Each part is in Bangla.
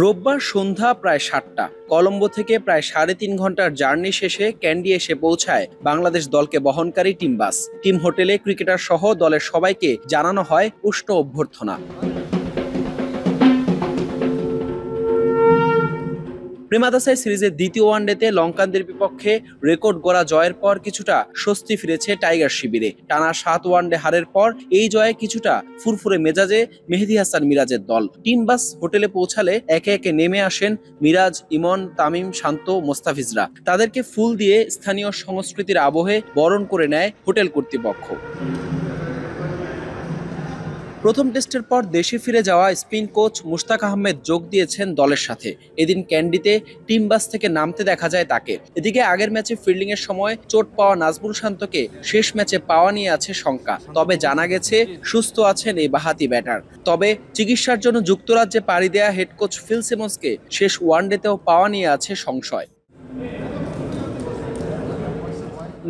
রোববার সন্ধ্যা প্রায় ৭টা কলম্বো থেকে প্রায় ৩.৫ ঘন্টার জার্নি শেষে ক্যান্ডি এসে পৌঁছায় বাংলাদেশ দলকে বহনকারী টিম বাস। টিম হোটেলে ক্রিকেটার সহ দলের সবাইকে জানানো হয় উষ্ণ অভ্যর্থনা। প্রেমাদাসায় সিরিজের দ্বিতীয় ওয়ানডেতে লঙ্কানদের বিপক্ষে রেকর্ড গড়া জয়ের পর কিছুটা স্বস্তি ফিরেছে টাইগার শিবিরে। টানা ৭ ওয়ানডে হারের পর এই জয়ে কিছুটা ফুরফুরে মেজাজে মেহেদী হাসান মিরাজের দল। টিম বাস হোটেলে পৌঁছালে একে একে নেমে আসেন মিরাজ, ইমন, তামিম, শান্ত, মোস্তাফিজরা। তাদেরকে ফুল দিয়ে স্থানীয় সংস্কৃতির আবহে বরণ করে নেয় হোটেল কর্তৃপক্ষ। প্রথম টেস্টের পর দেশে ফিরে যাওয়া স্পিন কোচ মুশতাক আহমেদ যোগ দিয়েছেন দলের সাথে। এদিন ক্যান্ডিতে টিম বাস থেকে নামতে দেখা যায় তাকে। এদিকে আগের ম্যাচে ফিল্ডিং এর সময় চোট পাওয়া নাজমুল শান্তকে শেষ ম্যাচে পাওয়া নিয়ে আছে শঙ্কা। তবে জানা গেছে সুস্থ আছেন এই বাঁহাতি ব্যাটার। তবে চিকিৎসার জন্য যুক্তরাজ্যে পাড়ি দেয়া হেড কোচ ফিল সিমন্সকে শেষ ওয়ানডেতেও পাওয়া নিয়ে আছে সংশয়।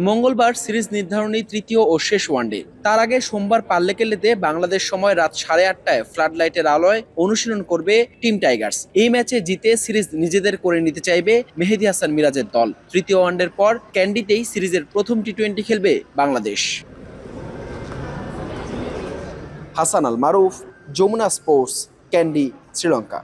মঙ্গলবার সিরিজ নির্ধারণী তৃতীয় ও শেষ ওয়ানডে। তার আগে সোমবার পাল্লেকেল্লেতে বাংলাদেশ সময় রাত 8:30টায় ফ্লাড লাইটের আলোয় অনুশীলন করবে টিম টাইগার্স। এই ম্যাচে জিতে সিরিজ নিজেদের করে নিতে চাইবে মেহেদী হাসান মিরাজের দল। তৃতীয় ওয়ানডের পর ক্যান্ডিতেই সিরিজের প্রথম টি-20 খেলবে বাংলাদেশ। হাসান আল মারুফ, যমুনা স্পোর্টস, ক্যান্ডি, শ্রীলঙ্কা।